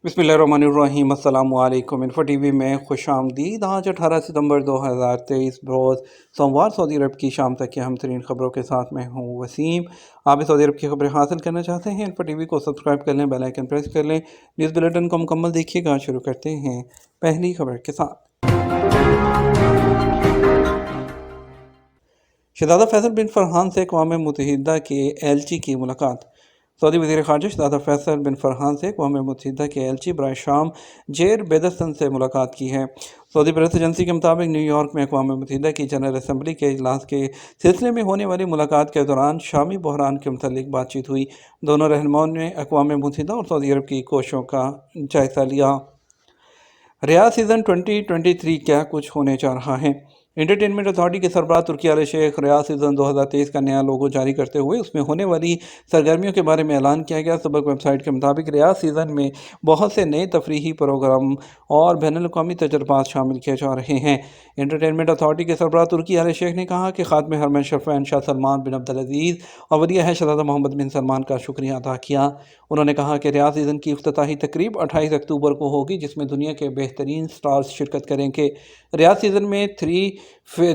बिस्मिल्लाहिर्रहमानिर्रहीम। अस्सलामु अलैकुम। इन्फो टीवी में खुश आमदीद। आज 18 सितंबर 2023 रोज़ सोमवार सऊदी अरब की शाम तक की अहम तरीन खबरों के साथ मैं हूँ वसीम। आप भी सऊदी अरब की खबरें हासिल करना चाहते हैं, इन्फो टीवी को सब्सक्राइब कर लें, बेल आइकन प्रेस कर लें, न्यूज़ बुलेटिन को मुकम्मल देखिएगा। शुरू करते हैं पहली खबर के साथ। शहजादा फैसल बिन फरहान से अक़वाम मुत्तहिदा के एलची की मुलाकात। सऊदी वज़ीर ख़ारजा शहजादा फैसल बिन फरहान से अक़वाम मुत्तहिदा के एलची बराए शाम जेर बेदस्तन से मुलाकात की है। सऊदी प्रेस एजेंसी के मुताबिक न्यूयॉर्क में अक़वाम मुत्तहिदा की जनरल असम्बली के इजलास के सिलसिले में होने वाली मुलाकात के दौरान शामी बहरान के मुतल्लिक़ बातचीत हुई। दोनों रहनुमाओं ने अक़वाम मुत्तहिदा और सऊदी अरब की कोशिशों का जायज़ा लिया। रियाद सीज़न 2023 क्या कुछ होने जा रहा है। एंटरटेनमेंट अथॉरिटी के सरबराह तुर्की आल शेख रियाद सीज़न 2023 का नया लोगो जारी करते हुए उसमें होने वाली सरगर्मियों के बारे में ऐलान किया गया। सबक वेबसाइट के मुताबिक रियाद सीज़न में बहुत से नए तफरीही प्रोग्राम और बैनुल-अक़वामी तजुर्बात शामिल किए जा रहे हैं। एंटरटेनमेंट अथॉरिटी के सरबराह तुर्की आल शेख ने कहा कि ख़ात्मे हरमैन शरीफ़ैन शाह सलमान बिन अब्दुल अज़ीज़ और वली अहद शहज़ादा मोहम्मद बिन सलमान का शुक्रिया अदा किया। उन्होंने कहा कि रियाद सीज़न की इफ्तिताही तकरीब 28 अक्टूबर को होगी, जिसमें दुनिया के बेहतरीन स्टार्स शिरकत करेंगे। रियाद सीज़न में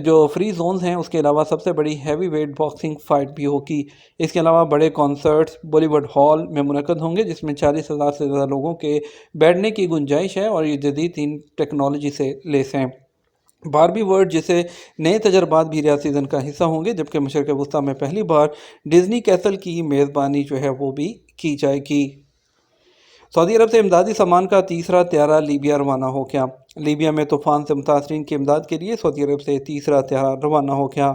जो फ्री जोन्स हैं, उसके अलावा सबसे बड़ी हैवी वेट बॉक्सिंग फ़ाइट भी होगी। इसके अलावा बड़े कॉन्सर्ट्स बॉलीवुड हॉल में मुनक़द होंगे, जिसमें 40,000 से ज़्यादा लोगों के बैठने की गुंजाइश है और ये जदीद तीन टेक्नोलॉजी से लेस हैं। बारबी वर्ल्ड जिसे नए तजर्बात भी रियाद सीज़न का हिस्सा होंगे, जबकि मशरक़ वस्ती में पहली बार डिज़नी कैसल की मेज़बानी जो है वो भी की जाएगी। सऊदी अरब से इमदादी सामान का तीसरा त्यारा लीबिया रवाना हो गया। लीबिया में तूफ़ान से मुतासरीन की इमदाद के लिए सऊदी अरब से तीसरा त्यारा रवाना हो गया।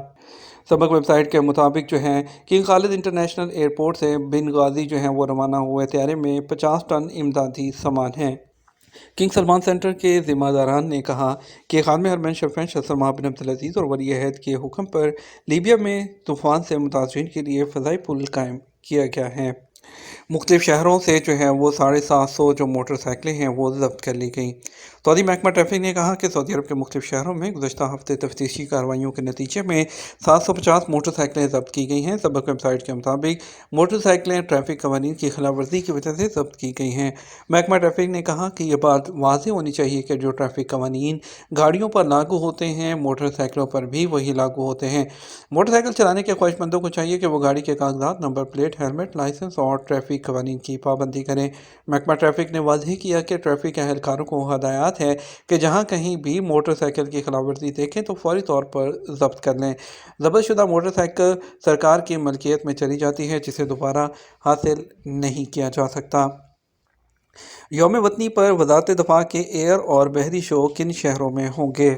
सबक वेबसाइट के मुताबिक जो है किंग खालिद इंटरनेशनल एयरपोर्ट से बिन गाजी जो है वो रवाना हुए त्यारे में 50 टन इमदादी सामान है। किंग सलमान सेंटर के ज़िम्मेदारान ने कहा कि ख़ात्मे हरमैन शरीफ़ैन शाह सलमान बिन अब्दुल अज़ीज़ और वली अहद के हुक्म पर लीबिया में तूफ़ान से मुतासरीन के लिए फ़ज़ाई पुल कायम किया गया है। मुख्तलिफ शहरों से जो है वो 750 जो मोटरसाइकिलें हैं वो ज़ब्त कर ली गई। सऊदी महकमा ट्रैफिक ने कहा कि सऊदी अरब के मुख्तलिफ शहरों में गुज़श्ता हफ्ते तफ्तीशी कार्रवाइयों के नतीजे में 750 मोटरसाइकिलें ज़ब्त की गई हैं। सबक वेबसाइट के मुताबिक मोटरसाइकिलें ट्रैफिक कवानीन की खिलाफ वर्जी की वजह से ज़ब्त की गई हैं। महकमा ट्रैफिक ने कहा कि यह बात वाज़ेह होनी चाहिए कि जो ट्रैफिक कवानीन गाड़ियों पर लागू होते हैं, मोटरसाइकिलों पर भी वही लागू होते हैं। मोटरसाइकिल चलाने के ख्वाहिशमंदों को चाहिए कि वो गाड़ी के कागजात, नंबर प्लेट, हेलमेट, लाइसेंस और ट्रैफिक कवानीन की पाबंदी करें। महकमा ट्रैफिक ने वाज़ेह किया कि ट्रैफिक एहलकारों को हदायत है कि जहां कहीं भी मोटरसाइकिल की खिलाफवर्जी देखें तो फौरी तौर पर जब्त कर लें। ज़ब्तशुदा मोटरसाइकिल सरकार की मलकियत में चली जाती है, जिसे दोबारा हासिल नहीं किया जा सकता। यौम वतनी पर वज़ारत दफ़ा के एयर और बहरी शो किन शहरों में होंगे।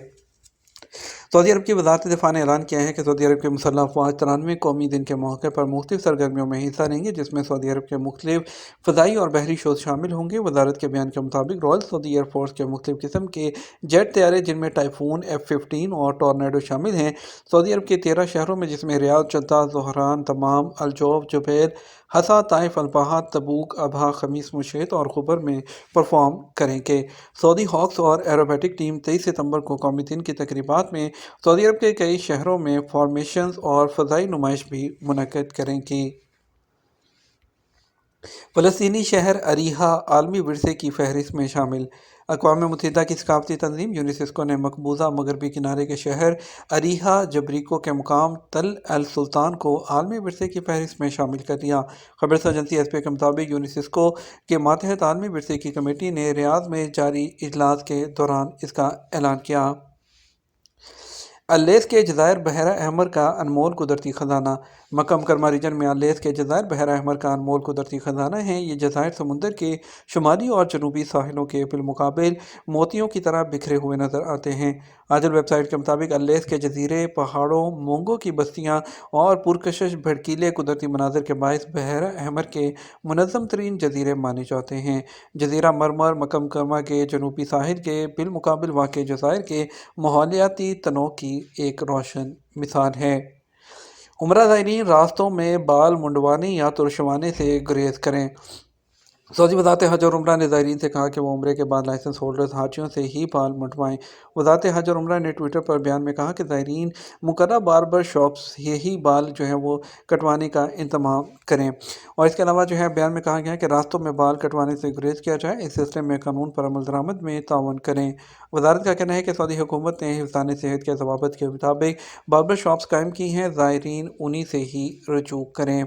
सऊदी अरब की वज़ारत दिफ़ा ने ऐलान किया है कि सऊदी अरब के मुसल्लह अफ़वाज 93वें कौमी दिन के मौके पर मुख्तलिफ सरगर्मियों में हिस्सा लेंगे, जिसमें सऊदी अरब के मुख्तलिफ फ़ज़ाई और बहरी शोज़ शामिल होंगे। वज़ारत के बयान के मुताबिक रॉयल सऊदी एयरफोर्स के मुख्तलिफ किस्म के जेट तैयारे, जिनमें टाइफून, F-15 और टॉर्नेडो शामिल हैं, सऊदी अरब के 13 शहरों में, जिसमें Riyadh, Jeddah, Dhahran, Dammam, Al Jouf, Jubail, Hasa, Taif, Al Baha, Tabuk, Abha, Khamis Mushait और खुबर में परफॉर्म करेंगे। सऊदी हॉक्स और एरोबेटिक टीम 23 सितंबर को कौमी दिन की तकरीबात में सऊदी अरब के कई शहरों में फॉर्मेशंस और फ़ज़ाई नुमाइश भी मुनक़्क़द करेंगी। फ़लस्तीनी शहर अरीहा आलमी विरसे की फहरिस्त में शामिल। अक़वाम मुत्तहिदा की सकाफ़ती तंज़ीम यूनेस्को ने मकबूजा मगरबी किनारे के शहर अरीहा जबरीको के मुकाम तल अल सुल्तान को आलमी विरसे की फहरिस्त में शामिल कर लिया। खबर एजेंसी एसपी के मुताबिक यूनेस्को के मातहत आलमी विरसे की कमेटी ने रियाद में जारी इजलास के दौरान इसका ऐलान किया। अल्लेस के जज़ायर बहरा अहमर का अनमोल कुदरती ख़जाना। मक्का मुकरमा रीजन में अल्लेस के जज़ायर बहरा अहमर का अनमोल कुदरती ख़जाना है। ये जज़ायर समुंदर के शुमाली और जनूबी साहिलों के बिलमुकाबिल मोतियों की तरह बिखरे हुए नज़र आते हैं। आजल वेबसाइट के मुताबिक अल्लेस के जजीरे, पहाड़ों, मूंगों की बस्तियाँ और पुरकशिश भड़कीले कुदरती मनाजर के बायस बहरा अहमर के मुनज़्ज़म तरीन जजीरे माने जाते हैं। जजीरा मरमर मक्का मुकरमा के जनूबी साहिल के बिलमुकाबिल वाक़ जज़ायर के माहौलियाती तनों की एक रोशन मिसाल है। उम्रा ज़ायरीन रास्तों में बाल मुंडवाने या तुरशवाने से गुरेज करें। सऊदी वज़ारत हज और उम्रा ने ज़ायरीन से कहा कि वो उम्रे के बाद लाइसेंस होल्डर्स हाजियों से ही बाल मुंडवाएं। वज़ारत हज और उम्रा ने ट्विटर पर बयान में कहा कि ज़ायरीन मुकर्रर बार्बर शॉप्स से ही बाल जो है वो कटवाने का इंतज़ाम करें। और इसके अलावा जो है बयान में कहा गया है कि रास्तों में बाल कटवाने से गुरेज किया जाए, इस सिलसिले में कानून पर अमल दरामद में तावन करें। वजारत का कहना है कि सऊदी हुकूमत ने हिफ्ज़ान सेहत के ज़वाबित के मुताबिक बार्बर शॉप्स कायम की हैं, ज़ायरीन उन्हीं से ही रजू करें।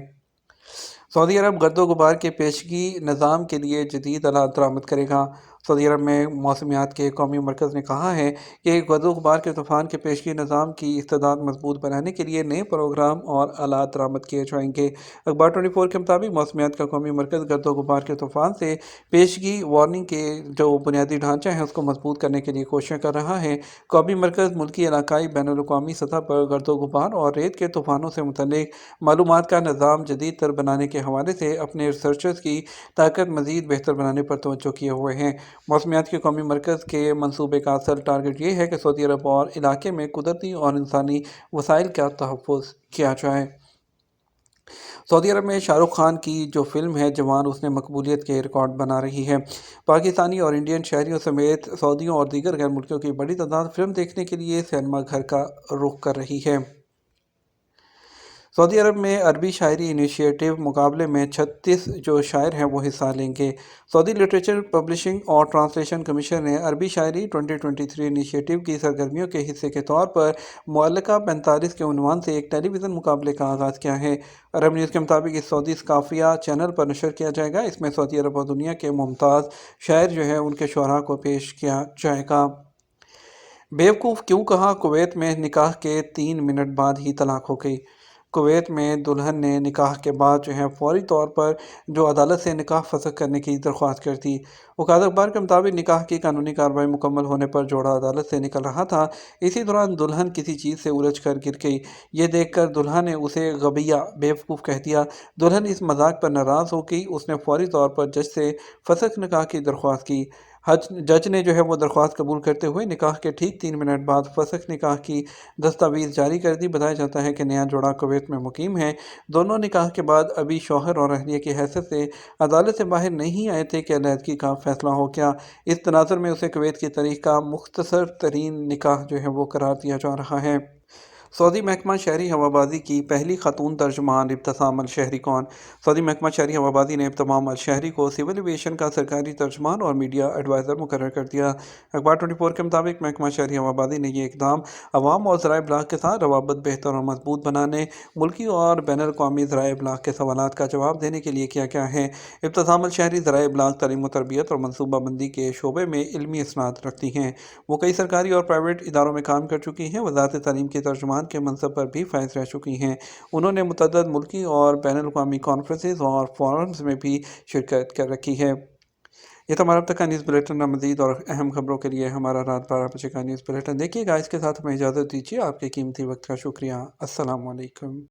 सऊदी अरब गर्दो गुबार के पेशगी निज़ाम के लिए जदीद आलात दरामद करेगा। सऊदी अरब में मौसमियात के कौमी मरकज़ ने कहा है कि गर्दो गुबार के तूफ़ान के पेशगी निज़ाम की इस्तेदाद मजबूत बनाने के लिए नए प्रोग्राम और आलात दरामद किए जाएंगे। अखबार 24 के मुताबिक मौसमियात का कौमी मरकज़ गर्दो गुबार के तूफ़ान से पेशगी वार्निंग के जो बुनियादी ढांचा है उसको मजबूत करने के लिए कोशिशें कर रहा है। कौमी मरकज़ मुल्की, इलाकाई, बैनुल-अक़वामी सतह पर गर्दो गुबार और रेत के तूफ़ानों से मुतल्लिक मालूमात का निज़ाम जदीद तर बनाने के हवाले से अपने रिसर्चर्स की ताकत मज़ीद बेहतर बनाने पर तवज्जो किए हुए हैं। मौसमियात के कौमी मरकज़ के मनसूबे का असल टारगेट ये है कि सऊदी अरब और इलाके में कुदरती और इंसानी वसाइल का तहफ़्फ़ुज़ किया जाए। सऊदी अरब में शाहरुख खान की जो फिल्म है जवान, उसने मकबूलियत के रिकॉर्ड बना रही है। पाकिस्तानी और इंडियन शहरियों समेत सऊदियों और दीगर गैर मुल्कियों की बड़ी तादाद फिल्म देखने के लिए सिनेमा घर का रुख कर रही है। सऊदी अरब में अरबी शायरी इनिशिएटिव मुकाबले में 36 जो शायर हैं वो हिस्सा लेंगे। सऊदी लिटरेचर पब्लिशिंग और ट्रांसलेशन कमीशन ने अरबी शायरी 2023 इनिशिएटिव की सरगर्मियों के हिस्से के तौर पर मुअल्लका 45 के उन्वान से एक टेलीविज़न मुकाबले का आगाज़ किया है। अरब न्यूज़ के मुताबिक इस सऊदी सकाफिया चैनल पर नशर किया जाएगा। इसमें सऊदी अरब और दुनिया के मुमताज़ शायर जो है उनके शुअरा को पेश किया जाएगा। बेवकूफ़ क्यों कहा कुवैत में निकाह के 3 मिनट बाद ही तलाक हो गई। कुवैत में दुल्हन ने निकाह के बाद जो है फौरी तौर पर जो अदालत से निकाह फसख करने की दरख्वास्त कर दी। वकालत अखबार के मुताबिक निकाह की कानूनी कार्रवाई मुकम्मल होने पर जोड़ा अदालत से निकल रहा था। इसी दौरान दुल्हन किसी चीज़ से उलझ कर गिर गई। ये देखकर दुल्हा ने उसे गबिया बेवकूफ़ कह दिया। दुल्हन इस मजाक पर नाराज़ हो गई। उसने फौरी तौर पर जज से फसख निकाह की दरख्वास्त की। जज ने जो है वो दरख्वास्त कबूल करते हुए निकाह के ठीक 3 मिनट बाद फसख निकाह की दस्तावीज़ जारी कर दी। बताया जाता है कि नया जोड़ा कुवैत में मुकीम है। दोनों निकाह के बाद अभी शौहर और अहलिया की हैसियत से अदालत से बाहर नहीं आए थे कि अलहदगी का फैसला हो गया। इस तनाजुर में उसे कुवैत की तारीख का मुख्तसर तरीन निकाह जो है वो करार दिया जा रहा है। सऊदी महकमा शहरी हवाबाजी की पहली खातून तर्जुमान इब्तिसाम अल-शहरी कौन। सऊदी महकमा शहरी हवाबाजी ने इब्तिसाम अल-शहरी को सिविल एविएशन का सरकारी तर्जुमान और मीडिया एडवाइज़र मुकर्रर कर दिया। अखबार 24 के मुताबिक महकमा शहरी हवाबाजी ने यह इकदाम अवाम और ज़राए इब्लाग के साथ रवाबत बेहतर और मजबूत बनाने, मुल्की और बैनुल अक़वामी ज़राए इब्लाग के सवालात का जवाब देने के लिए किया गया है। इब्तिसाम अल-शहरी ज़राए इब्लाग, तालीम व तरबियत और मनसूबा बंदी के शोबे में इल्मी इसनाद रखती हैं। वो कई सरकारी और प्राइवेट इदारों में काम कर चुकी हैं। वज़ारत तालीम की तर्जुमान के मनसब पर भी फाइज रह चुकी हैं। उन्होंने मुतअद्दिद मुल्की और बैनुल अक़वामी कॉन्फ्रेंसेस और फोरम्स में भी शिरकत कर रखी है। ये तो हमारा अब तक का न्यूज़ बुलेटिन। मज़ीद और अहम खबरों के लिए हमारा रात 12 बजे का न्यूज़ बुलेटिन देखिएगा। इसके साथ हमें इजाज़त दीजिए। आपके कीमती वक्त का शुक्रिया। अस्सलाम वालेकुम।